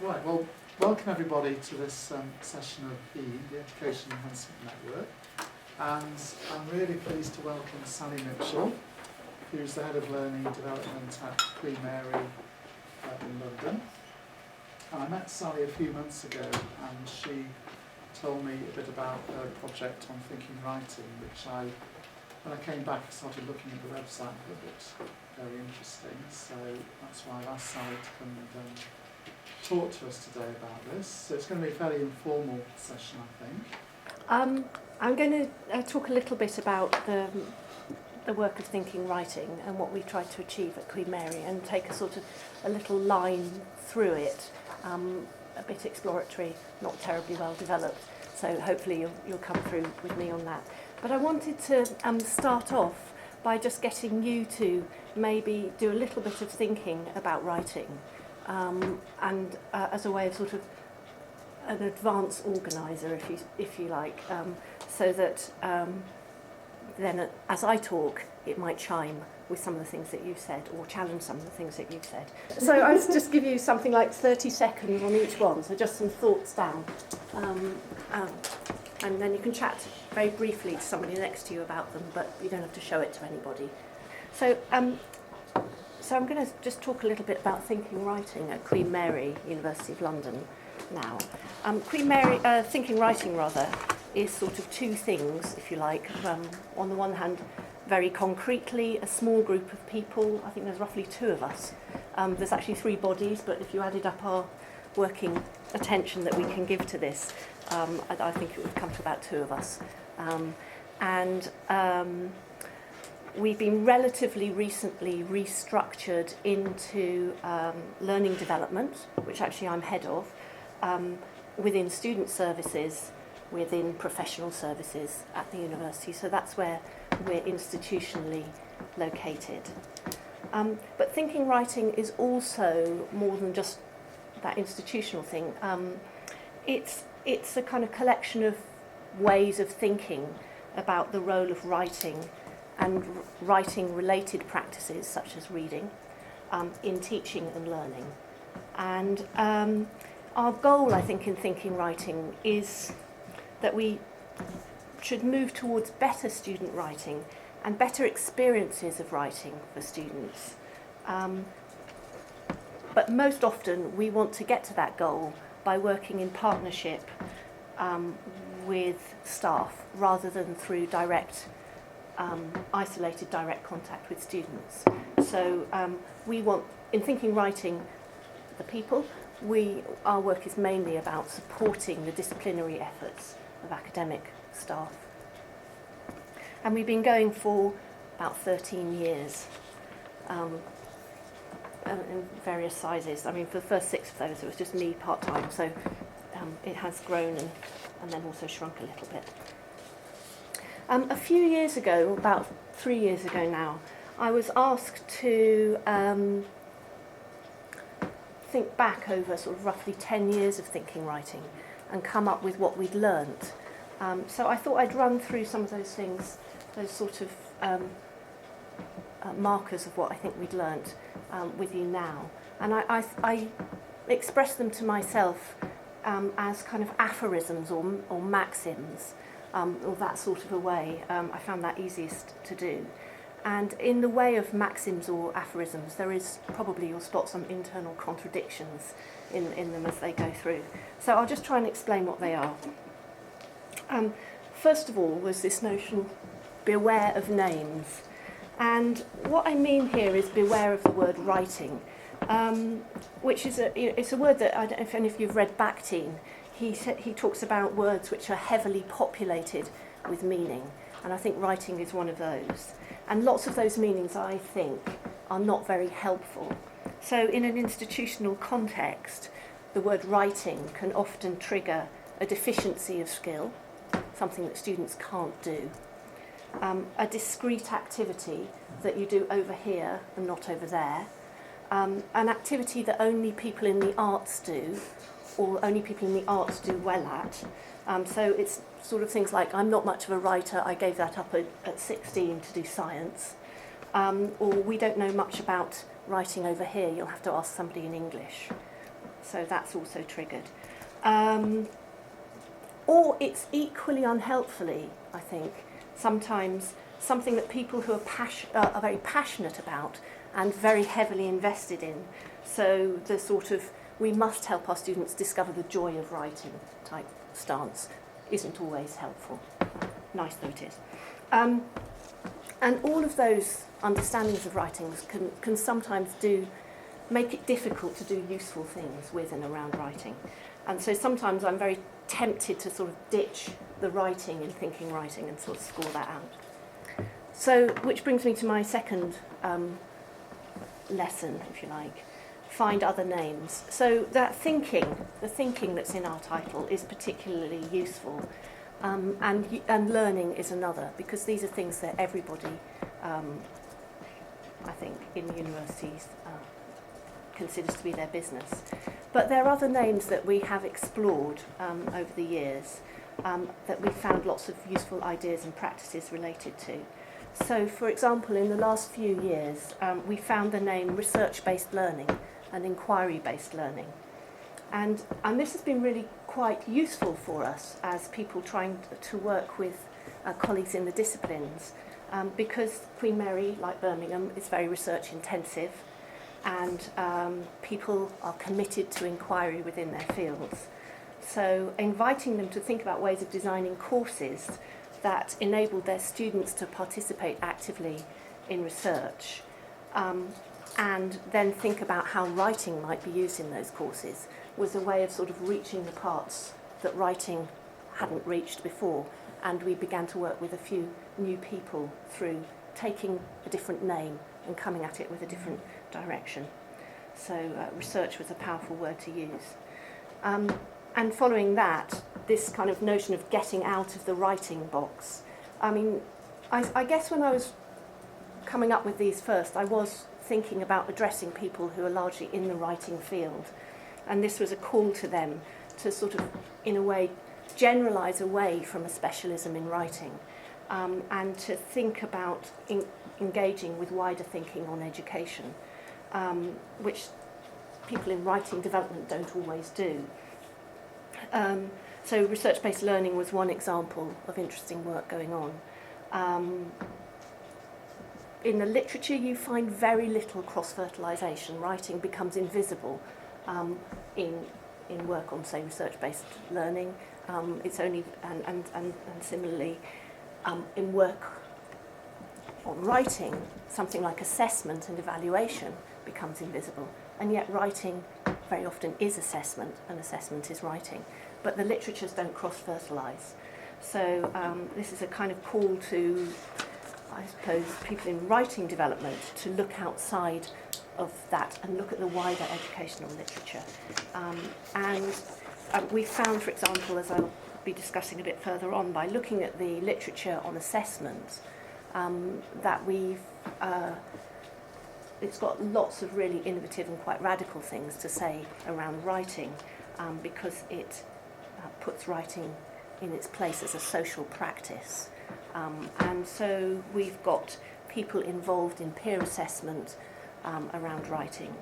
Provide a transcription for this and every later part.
Right, well, welcome everybody to this session of the Education Enhancement Network. And I'm really pleased to welcome Sally Mitchell, who's the Head of Learning Development at Queen Mary in London. And I met Sally a few months ago, and she told me a bit about her project on thinking writing, which when I came back, I started looking at the website, and it looked very interesting. So that's why I've asked Sally to come and talk to us today about this. So it's going to be a fairly informal session, I think. I'm going to talk a little bit about the work of thinking writing and what we tried to achieve at Queen Mary, and take a little line through it, a bit exploratory, not terribly well developed. So hopefully you'll come through with me on that. But I wanted to start off by just getting you to maybe do a little bit of thinking about writing. And as a way of sort of an advanced organiser, if you like, so that then as I talk, it might chime with some of the things that you've said, or challenge some of the things that you've said. So I'll just give you something like 30 seconds on each one, so just some thoughts down. And then you can chat very briefly to somebody next to you about them, but you don't have to show it to anybody. So I'm going to just talk a little bit about thinking writing at Queen Mary, University of London now. Queen Mary, thinking writing rather, is sort of two things, if you like. On the one hand, very concretely, a small group of people. I think there's roughly 2 of us. There's actually 3 bodies, but if you added up our working attention that we can give to this, I think it would come to about 2 of us. We've been relatively recently restructured into learning development, which actually I'm head of, within student services, within professional services at the university. So that's where we're institutionally located. But thinking writing is also more than just that institutional thing. It's a kind of collection of ways of thinking about the role of writing and writing-related practices, such as reading, in teaching and learning. And our goal, I think, in thinking writing is that we should move towards better student writing and better experiences of writing for students. But most often, we want to get to that goal by working in partnership with staff, rather than through isolated direct contact with students. So we want, in thinking writing, the people, our work is mainly about supporting the disciplinary efforts of academic staff. And we've been going for about 13 years in various sizes. I mean, for the first 6 of those, it was just me part-time, so it has grown and then also shrunk a little bit. A few years ago, about 3 years ago now, I was asked to think back over sort of roughly 10 years of thinking writing and come up with what we'd learnt. So I thought I'd run through some of those things, those sort of markers of what I think we'd learnt with you now. And I expressed them to myself as kind of aphorisms or maxims, or that sort of a way. I found that easiest to do. And in the way of maxims or aphorisms, there is probably, you'll spot some internal contradictions in them as they go through. So I'll just try and explain what they are. First of all was this notion, beware of names. And what I mean here is beware of the word writing, which is it's a word that, I don't know if any of you have read Bakhtin. He talks about words which are heavily populated with meaning, and I think writing is one of those. And lots of those meanings, I think, are not very helpful. So in an institutional context, the word writing can often trigger a deficiency of skill, something that students can't do, a discrete activity that you do over here and not over there, an activity that only people in the arts do, or only people in the arts do well at. So it's sort of things like, I'm not much of a writer, I gave that up at 16 to do science. Or we don't know much about writing over here, you'll have to ask somebody in English. So that's also triggered. Or it's equally unhelpfully, I think, sometimes something that people who are very passionate about and very heavily invested in. So the sort of, we must help our students discover the joy of writing type stance isn't always helpful, nice though it is. And all of those understandings of writings can sometimes make it difficult to do useful things with and around writing. And so sometimes I'm very tempted to sort of ditch the writing in thinking writing and sort of score that out. So, which brings me to my second lesson, if you like, find other names. So that the thinking that's in our title is particularly useful, and learning is another, because these are things that everybody, I think, in universities considers to be their business. But there are other names that we have explored over the years that we've found lots of useful ideas and practices related to. So, for example, in the last few years, we found the name research-based learning and inquiry-based learning. And this has been really quite useful for us as people trying to work with colleagues in the disciplines, because Queen Mary, like Birmingham, is very research-intensive, and people are committed to inquiry within their fields. So inviting them to think about ways of designing courses that enabled their students to participate actively in research, and then think about how writing might be used in those courses, was a way of sort of reaching the parts that writing hadn't reached before. And we began to work with a few new people through taking a different name and coming at it with a different direction. So research was a powerful word to use. And following that, this kind of notion of getting out of the writing box. I mean, I guess when I was coming up with these first, I was thinking about addressing people who are largely in the writing field. And this was a call to them to sort of, in a way, generalise away from a specialism in writing, and to think about engaging with wider thinking on education, which people in writing development don't always do. So research-based learning was one example of interesting work going on. In the literature, you find very little cross-fertilisation. Writing becomes invisible in work on, say, research-based learning. It's only, and similarly, in work on writing, something like assessment and evaluation becomes invisible. And yet writing very often is assessment, and assessment is writing. But the literatures don't cross-fertilise. So this is a kind of call to, I suppose, people in writing development to look outside of that and look at the wider educational literature. And we found, for example, as I'll be discussing a bit further on, by looking at the literature on assessment, that it's got lots of really innovative and quite radical things to say around writing, because it puts writing in its place as a social practice. And so we've got people involved in peer assessment around writing.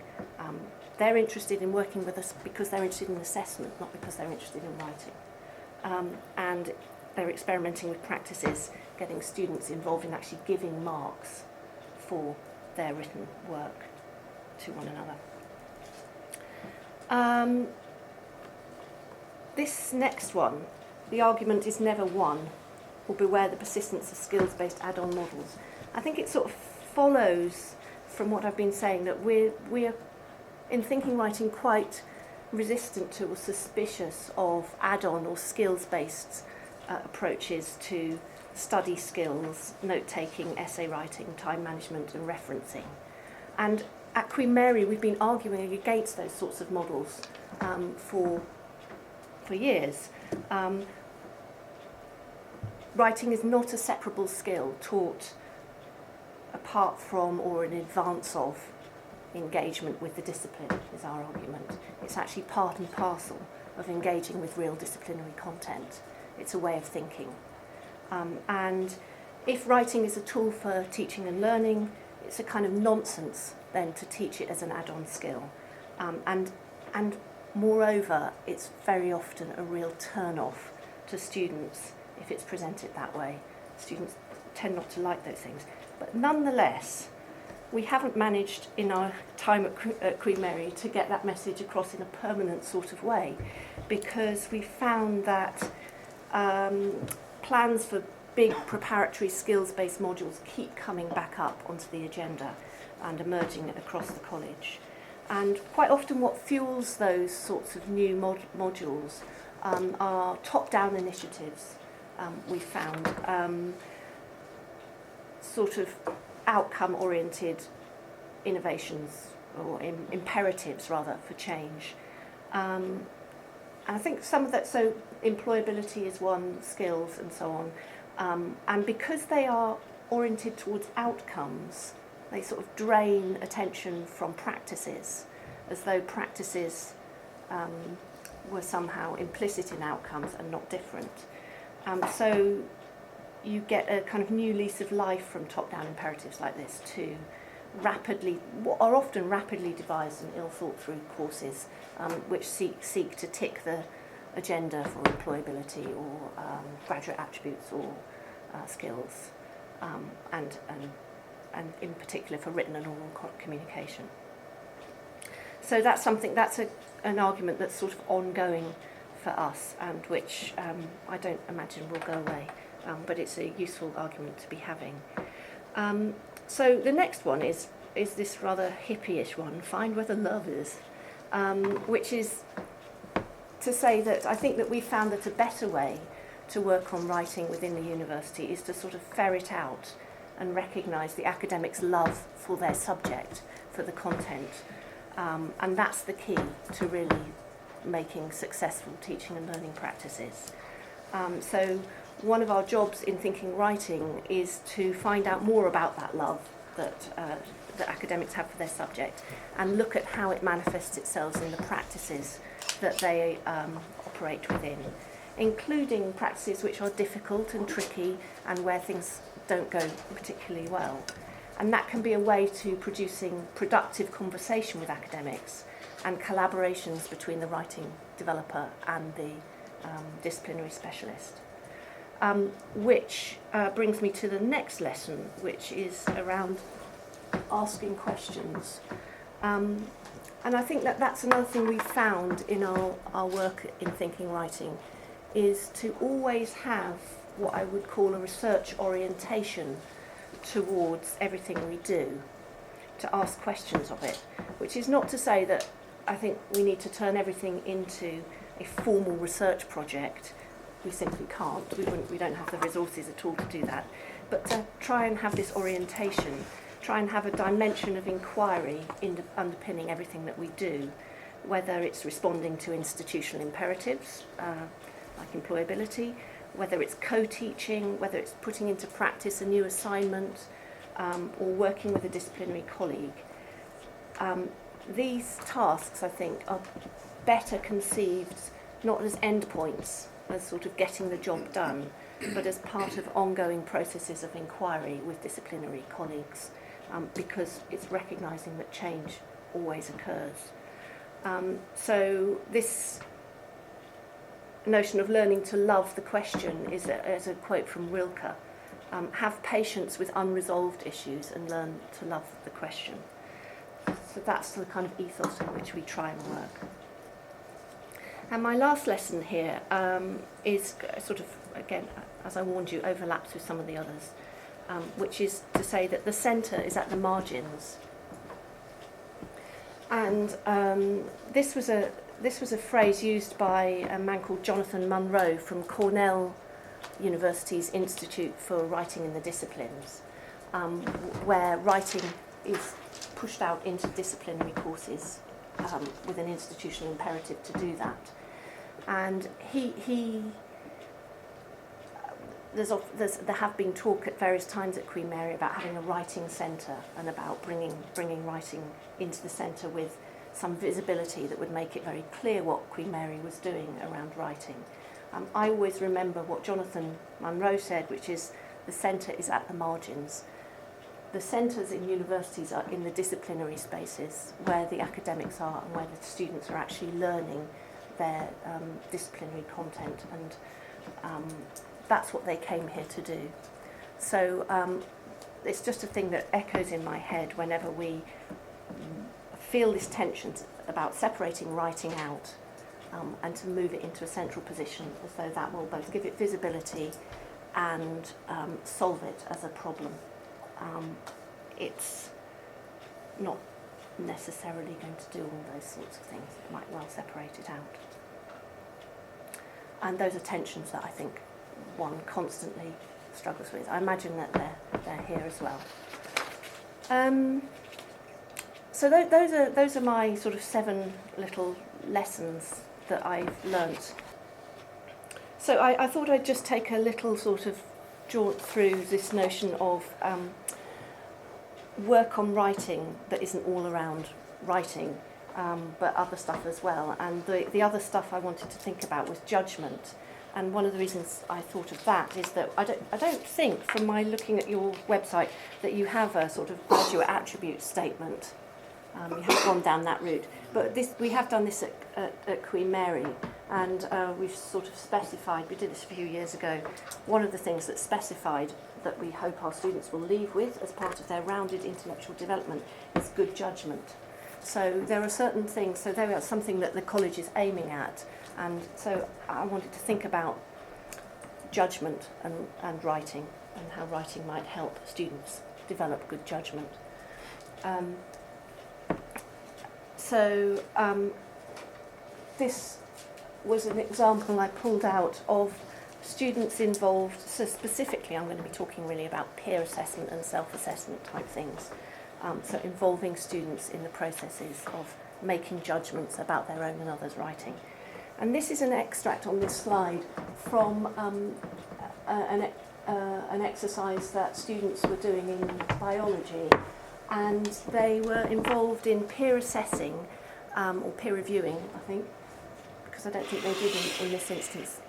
They're interested in working with us because they're interested in assessment, not because they're interested in writing. And they're experimenting with practices, getting students involved in actually giving marks for their written work to one another. This next one, the argument is never won, or beware the persistence of skills-based add-on models. I think it sort of follows from what I've been saying that we're in thinking writing quite resistant to or suspicious of add-on or skills-based approaches to study skills, note-taking, essay writing, time management and referencing. And at Queen Mary we've been arguing against those sorts of models for years. Writing is not a separable skill taught apart from or in advance of engagement with the discipline, is our argument. It's actually part and parcel of engaging with real disciplinary content. It's a way of thinking. And if writing is a tool for teaching and learning, it's a kind of nonsense then to teach it as an add-on skill. And Moreover, it's very often a real turn-off to students if it's presented that way. Students tend not to like those things. But nonetheless, we haven't managed in our time at Queen Mary to get that message across in a permanent sort of way, because we found that plans for big preparatory skills-based modules keep coming back up onto the agenda and emerging across the college. And quite often what fuels those sorts of new modules are top-down initiatives, we found, sort of outcome-oriented innovations, or imperatives rather, for change. And I think some of that, so employability is one, skills and so on. And because they are oriented towards outcomes, they sort of drain attention from practices, as though practices were somehow implicit in outcomes and not different. So you get a kind of new lease of life from top-down imperatives like this to what are often rapidly devised and ill-thought-through courses which seek to tick the agenda for employability or graduate attributes or skills, and in particular for written and oral communication. So that's an argument that's sort of ongoing for us, and which I don't imagine will go away, but it's a useful argument to be having. So the next one is this rather hippie-ish one, find where the love is, which is to say that I think that we found that a better way to work on writing within the university is to sort of ferret out and recognise the academics' love for their subject, for the content. And that's the key to really making successful teaching and learning practices. So one of our jobs in thinking writing is to find out more about that love that academics have for their subject, and look at how it manifests itself in the practices that they operate within, including practices which are difficult and tricky and where things don't go particularly well. And that can be a way to producing productive conversation with academics and collaborations between the writing developer and the disciplinary specialist. Which brings me to the next lesson, which is around asking questions. And I think that that's another thing we found in our work in thinking writing, is to always have what I would call a research orientation towards everything we do, to ask questions of it, which is not to say that I think we need to turn everything into a formal research project. We simply can't. We don't have the resources at all to do that. But to try and have this orientation, try and have a dimension of inquiry underpinning everything that we do, whether it's responding to institutional imperatives, like employability, whether it's co-teaching, whether it's putting into practice a new assignment, or working with a disciplinary colleague. These tasks, I think, are better conceived not as endpoints, as sort of getting the job done, but as part of ongoing processes of inquiry with disciplinary colleagues, because it's recognising that change always occurs. So this notion of learning to love the question is a quote from Rilke. Have patience with unresolved issues and learn to love the question. So that's the kind of ethos in which we try and work. And my last lesson here is sort of, again, as I warned you, overlaps with some of the others, which is to say that the centre is at the margins. And this was a phrase used by a man called Jonathan Munro from Cornell University's Institute for Writing in the Disciplines, where writing is pushed out into disciplinary courses with an institutional imperative to do that. And there have been talk at various times at Queen Mary about having a writing centre and about bringing writing into the centre with some visibility that would make it very clear what Queen Mary was doing around writing. I always remember what Jonathan Munro said, which is the centre is at the margins. the centres in universities are in the disciplinary spaces where the academics are and where the students are actually learning their disciplinary content, and that's what they came here to do. So it's just a thing that echoes in my head whenever we feel this tension about separating writing out and to move it into a central position, as though that will both give it visibility and solve it as a problem. It's not necessarily going to do all those sorts of things. It might well separate it out. And those are tensions that I think one constantly struggles with. I imagine that they're here as well. So those are my sort of 7 little lessons that I've learnt. So I thought I'd just take a little sort of jaunt through this notion of work on writing that isn't all around writing, but other stuff as well. And the other stuff I wanted to think about was judgment. And one of the reasons I thought of that is that I don't think, from my looking at your website, that you have a sort of graduate attribute statement. You haven't gone down that route. But we have done this at Queen Mary, and we've sort of specified, we did this a few years ago, one of the things that's specified that we hope our students will leave with as part of their rounded intellectual development is good judgment. So there are certain things, so there are something that the college is aiming at, and so I wanted to think about judgment and writing, and how writing might help students develop good judgment. This was an example I pulled out of students involved. So specifically, I'm going to be talking really about peer assessment and self-assessment type things. So involving students in the processes of making judgments about their own and others' writing. And this is an extract on this slide from an exercise that students were doing in biology, and they were involved in peer assessing or peer reviewing, I think, because I don't think they did in this instance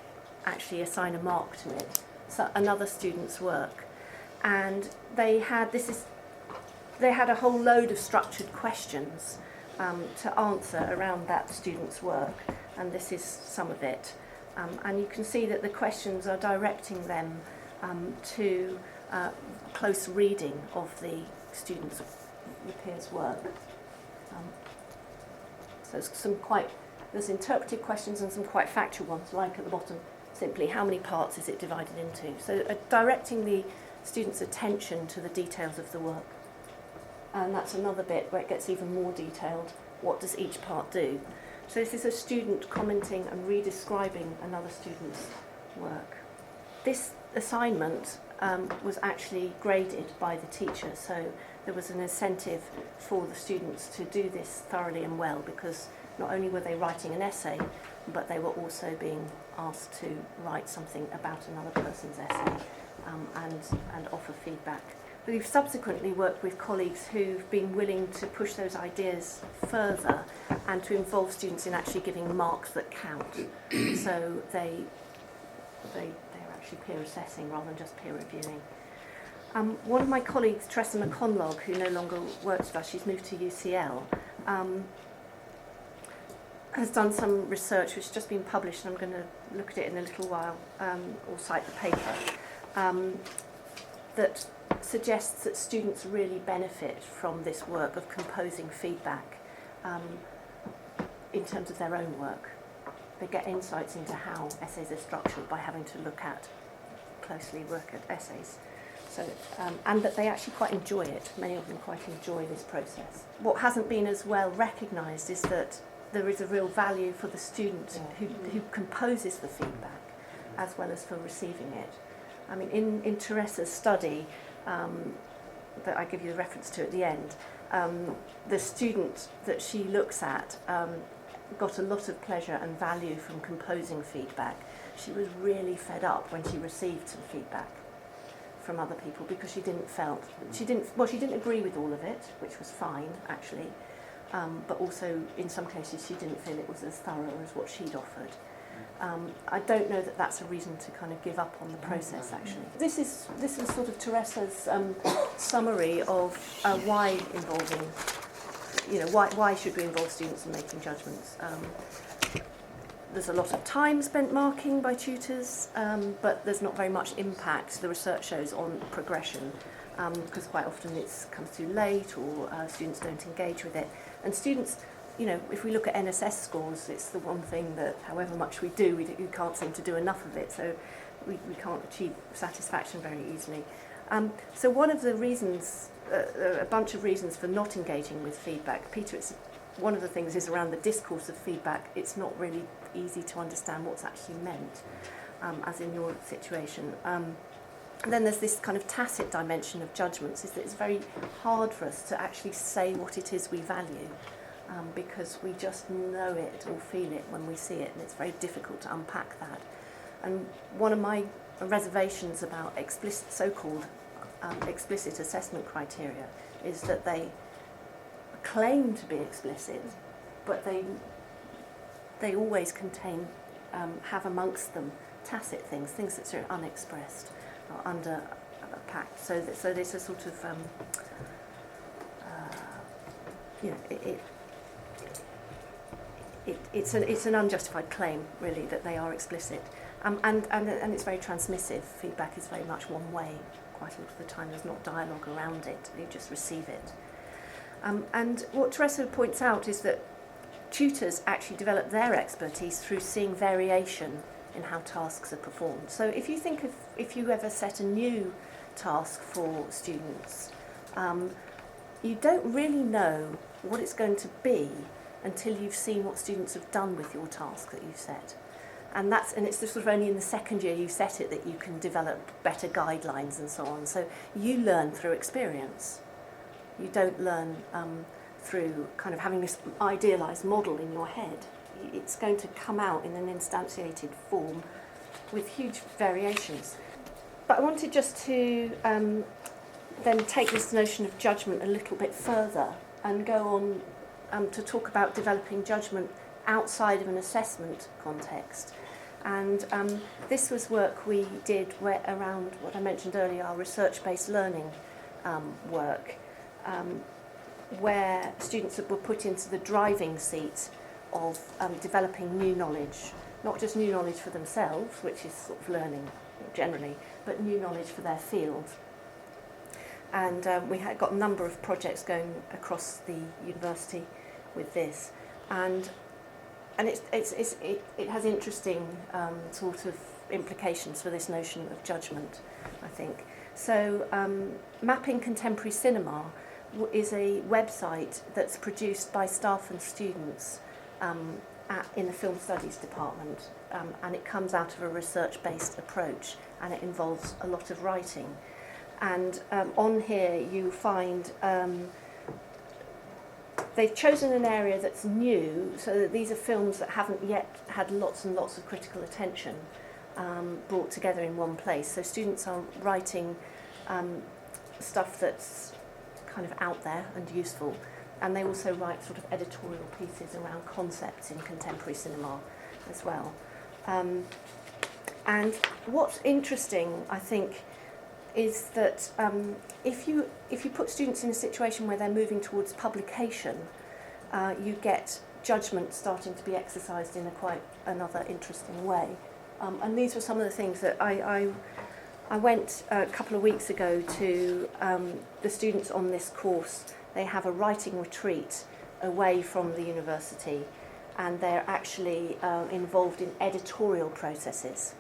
actually assign a mark to it, so another student's work. And they had a whole load of structured questions to answer around that student's work, and this is some of it. And you can see that the questions are directing them to close reading of the student's, the peer's work. So there's interpretive questions and some quite factual ones, like at the bottom, simply how many parts is it divided into? So directing the student's attention to the details of the work. And that's another bit where it gets even more detailed. What does each part do? So this is a student commenting and re-describing another student's work. This assignment was actually graded by the teacher, so there was an incentive for the students to do this thoroughly and well, because not only were they writing an essay, but they were also being asked to write something about another person's essay and offer feedback. But we've subsequently worked with colleagues who've been willing to push those ideas further and to involve students in actually giving marks that count. So they're actually peer assessing rather than just peer reviewing. One of my colleagues, Tressa McConlog, who no longer works with us, she's moved to UCL, has done some research which has just been published, and I'm going to look at it in a little while, or cite the paper, that suggests that students really benefit from this work of composing feedback in terms of their own work. They get insights into how essays are structured by having to look at essays. So, and that they actually quite enjoy it. Many of them quite enjoy this process. What hasn't been as well recognised is that there is a real value for the student who composes the feedback as well as for receiving it. I mean, in Teresa's study that I give you the reference to at the end, the student that she looks at got a lot of pleasure and value from composing feedback. She was really fed up when she received some feedback from other people, because she didn't agree with all of it, which was fine actually, but also in some cases she didn't feel it was as thorough as what she'd offered. I don't know that that's a reason to kind of give up on the process, actually. This is sort of Teresa's summary of why involving, why should we involve students in making judgments. There's a lot of time spent marking by tutors, but there's not very much impact, the research shows, on progression, because quite often it comes too late, or students don't engage with it. And students, if we look at NSS scores, it's the one thing that, however much we do, we can't seem to do enough of it, so we can't achieve satisfaction very easily. So one of the reasons, a bunch of reasons for not engaging with feedback, Peter, one of the things is around the discourse of feedback. It's not really easy to understand what's actually meant, as in your situation. And then there's this kind of tacit dimension of judgments, is that it's very hard for us to actually say what it is we value, because we just know it or feel it when we see it, and it's very difficult to unpack that. And one of my reservations about so-called explicit assessment criteria is that they claim to be explicit, but they always contain, have amongst them tacit things that are unexpressed or under a pact. So there's a sort of, it's an unjustified claim, really, that they are explicit. And it's very transmissive. Feedback is very much one way. Quite a lot of the time there's not dialogue around it, you just receive it. And what Teresa points out is that tutors actually develop their expertise through seeing variation in how tasks are performed. So if you think of, if you ever set a new task for students, you don't really know what it's going to be until you've seen what students have done with your task that you've set. And it's sort of only in the second year you set it that you can develop better guidelines and so on. So you learn through experience. You don't learn through kind of having this idealised model in your head. It's going to come out in an instantiated form with huge variations. But I wanted just to then take this notion of judgment a little bit further and go on to talk about developing judgment outside of an assessment context. And this was work we did around what I mentioned earlier, our research-based learning work, where students were put into the driving seat of developing new knowledge, not just new knowledge for themselves, which is sort of learning generally, but new knowledge for their field. And we had got a number of projects going across the university with this, and it has interesting sort of implications for this notion of judgment, I think. So Mapping Contemporary Cinema is a website that's produced by staff and students in the Film Studies department, and it comes out of a research-based approach, and it involves a lot of writing. And on here you find they've chosen an area that's new, so that these are films that haven't yet had lots and lots of critical attention brought together in one place. So students are writing stuff that's kind of out there and useful, and they also write sort of editorial pieces around concepts in contemporary cinema as well. And what's interesting, I think, is that if you put students in a situation where they're moving towards publication, you get judgment starting to be exercised in quite another interesting way. And these were some of the things that I went a couple of weeks ago to the students on this course. They have a writing retreat away from the university, and they're actually involved in editorial processes.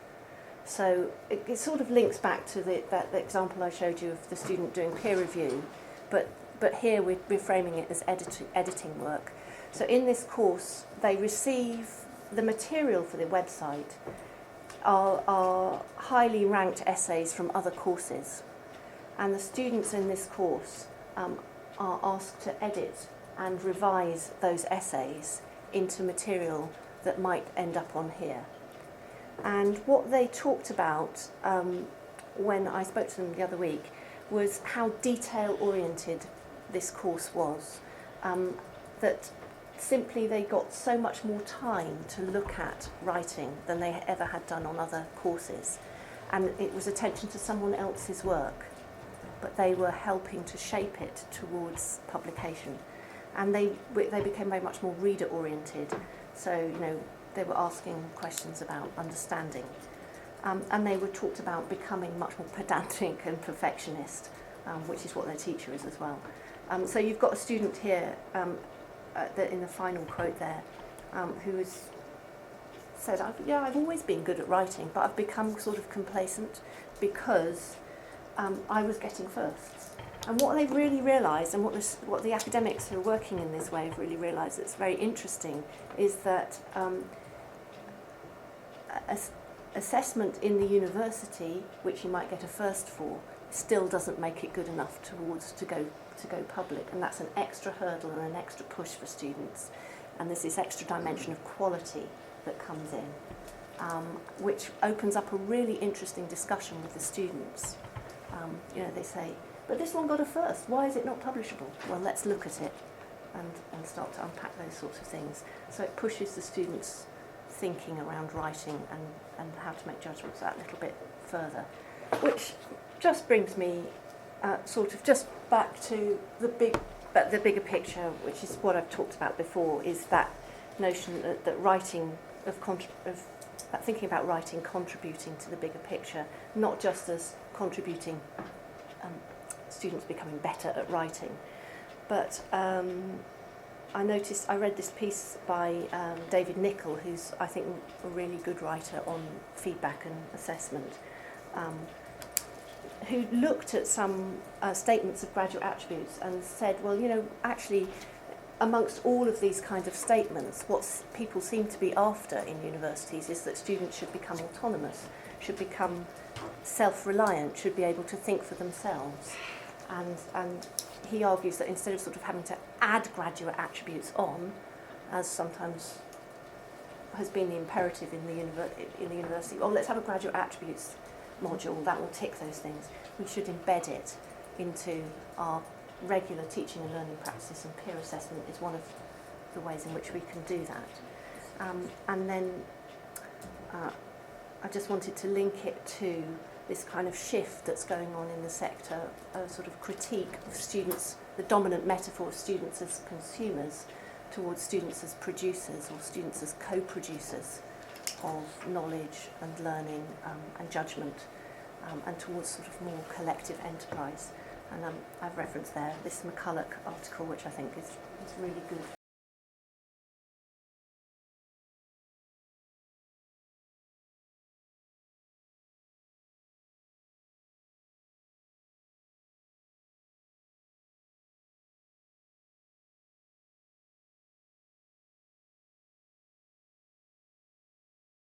So it sort of links back to that example I showed you of the student doing peer review, but here we're framing it as editing work. So in this course, they receive the material for the website are highly ranked essays from other courses, and the students in this course are asked to edit and revise those essays into material that might end up on here. And what they talked about when I spoke to them the other week was how detail-oriented this course was. That simply they got so much more time to look at writing than they ever had done on other courses. And it was attention to someone else's work, but they were helping to shape it towards publication. And they became very much more reader-oriented. So, you know, they were asking questions about understanding. And they were talked about becoming much more pedantic and perfectionist, which is what their teacher is as well. So you've got a student here in the final quote there, who said, I've always been good at writing, but I've become sort of complacent because I was getting firsts. And what they've really realised, and what the academics who are working in this way have really realised that's very interesting, is that assessment in the university, which you might get a first for, still doesn't make it good enough to go public, and that's an extra hurdle and an extra push for students. And there's this extra dimension of quality that comes in, which opens up a really interesting discussion with the students. You know, they say, but this one got a first, why is it not publishable? Well, let's look at it and start to unpack those sorts of things. So it pushes the students' thinking around writing and how to make judgments that little bit further, which just brings me sort of just back to the bigger picture, which is what I've talked about before, is that notion that writing that thinking about writing contributing to the bigger picture, not just as contributing students becoming better at writing, but I read this piece by David Nichol, who's I think a really good writer on feedback and assessment, who looked at some statements of graduate attributes and said, well, you know, actually, amongst all of these kind of statements, what people seem to be after in universities is that students should become autonomous, should become self-reliant, should be able to think for themselves. And he argues that instead of sort of having to add graduate attributes on, as sometimes has been the imperative in the university, well, let's have a graduate attributes module that will tick those things. We should embed it into our regular teaching and learning practices, and peer assessment is one of the ways in which we can do that. And then I just wanted to link it to this kind of shift that's going on in the sector, a sort of critique of students, the dominant metaphor of students as consumers towards students as producers or students as co-producers of knowledge and learning and judgment, and towards sort of more collective enterprise. And I've referenced there this McCulloch article, which I think is really good